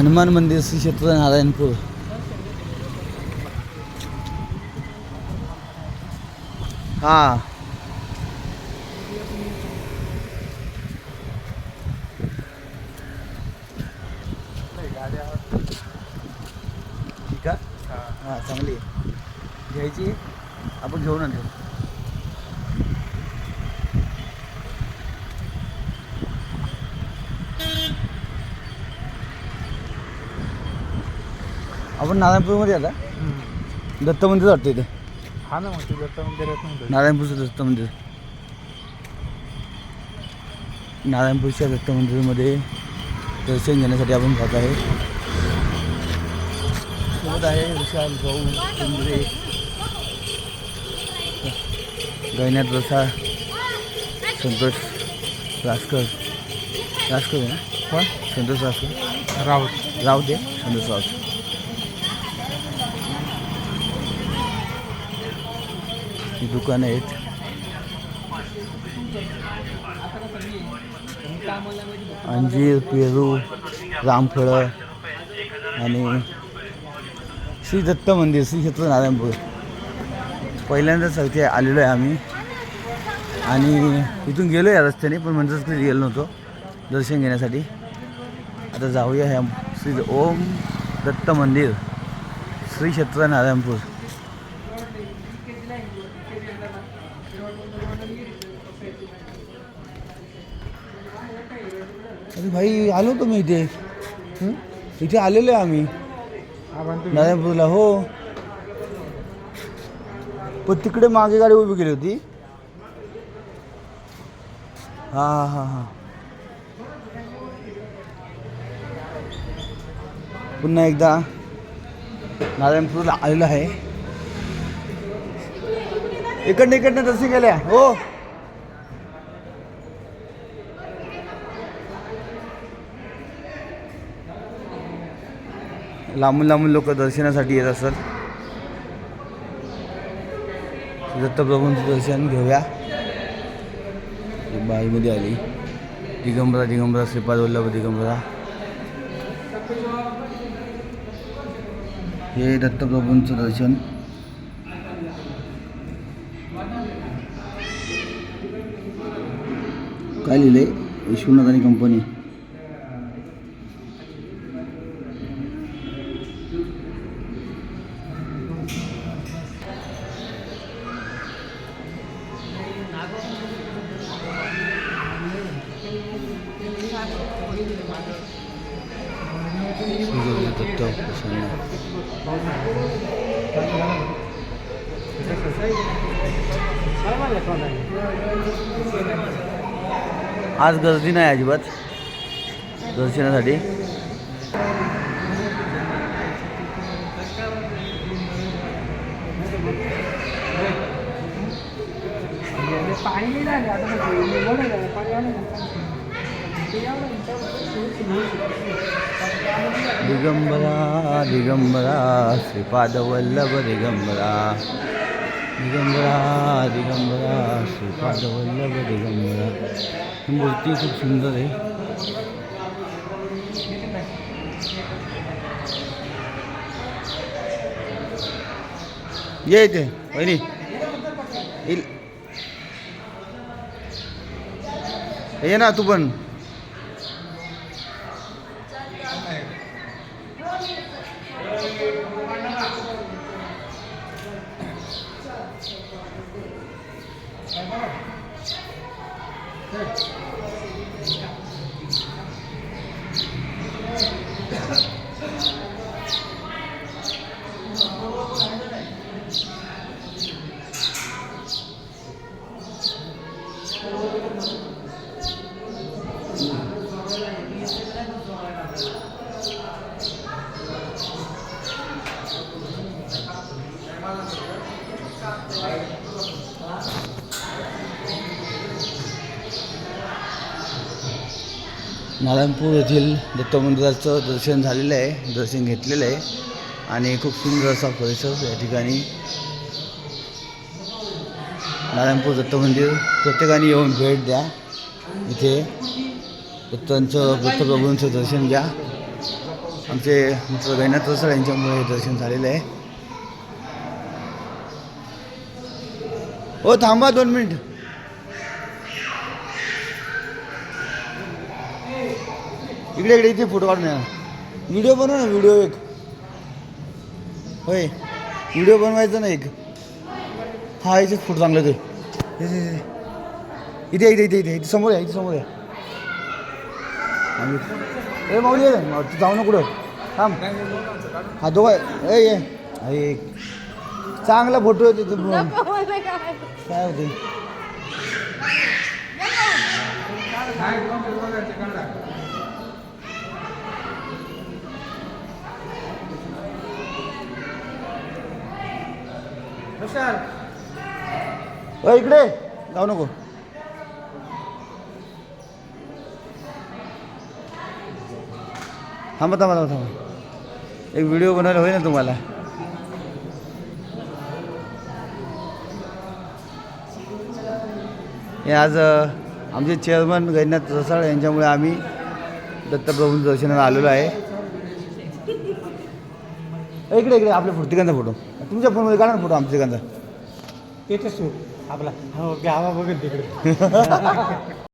हनुमान मंदिर श्री क्षेत्र नारायणपूर. हा ठीक आहे. हां चांगली घ्यायची, आपण घेऊन आणतो. आपण नारायणपूरमध्ये आता दत्त मंदिर वाटतं इथे. हा ना, मग ते दत्त मंदिरात नाही नारायणपूरचं दत्त मंदिर. नारायणपूरच्या दत्त मंदिरामध्ये दर्शन घेण्यासाठी आपण जात आहे. सोबत आहे विशाल भाऊ चंद्रे, गैनाथ प्रसाद, संतोष रासकर. रासकर आहे ना कोण? संतोष रासकर. राऊत आहे संतोष राऊत. ही दुकानं आहेत. अंजीर, पेरू, रामफळं आणि श्री दत्त मंदिर श्री क्षेत्र नारायणपूर. पहिल्यांदाच इथे आलेलो आहे आम्ही आणि इथून गेलो या रस्त्याने, पण म्हणतच कधी गेलो नव्हतो दर्शन घेण्यासाठी. आता जाऊया ह्या श्री ओम दत्त मंदिर श्री क्षेत्र नारायणपूर. अरे भाई आलो होतो मी इथे. इथे आलेलो आहे आम्ही नारायणपूरला. हो, पण तिकडे मागे गाडी उभी केली होती. हां हां हां हां. पुन्हा एकदा नारायणपूरला आलेलो आहे. इकडनं दर्शन केल्या. हो, लांबून लांबून लोक दर्शनासाठी येत असतात. दत्तप्रभूंचं दर्शन घेऊया. बाईमध्ये आली दिगंबरा श्रीपाद वल्लभ दिगंबरा. हे दत्तप्रभूंचं दर्शन. काय लिहिलंय? विश्वनाथ आणि कंपनी. दत्त प्रसन्न. आज गर्दी नाही अजिबात दर्शनासाठी. दिगंबरा श्रीपाद वल्लभ दिगंबरा श्रीपाद वल्लभ दिगंबरा. ही मूर्ती खूप सुंदर आहे. ये इथे वहिनी ये ना तू पण. नारायणपूर येथील दत्त मंदिराचं दर्शन झालेलं आहे, दर्शन घेतलेलं आहे आणि खूप सुंदर असा परिसर या ठिकाणी. नारायणपूर दत्त मंदिर प्रत्येकाने येऊन भेट द्या. इथे दत्तप्रभूंचं दर्शन घ्या. आमचे मित्र गैनाथ रसाळ यांच्यामुळे हे दर्शन झालेलं आहे. हो थांबा 2 मिनिट. इकडे इकडे इथे फोटो काढून या. व्हिडिओ बनव ना, व्हिडिओ एक. होय व्हिडिओ बनवायचा ना एक. हा याच्यात फोटो चांगलं ते इथे इथे इथे इथे इथे समोर या, इथे समोर या. ए माऊली तू जाऊ ना कुठं, थांब. हा दोघं ए ये एक चांगला फोटो येते तू. काय होते इकडे जाऊ नको. थांबा थांबा थांबा थांबा. एक व्हिडिओ बनवायला होईल ना तुम्हाला. हे आज आमचे चेअरमन गैनाथ रसाळ यांच्यामुळे आम्ही दत्तप्रभूंच्या दर्शनाला आलेलो आहे. इकडे इकडे आपल्या फोटो तिघांचा फोटो तुमच्या फोनमध्ये काढा ना फोटो आमच्या तिघांचा. तेच आपला हो गावा बघेल तिकडे.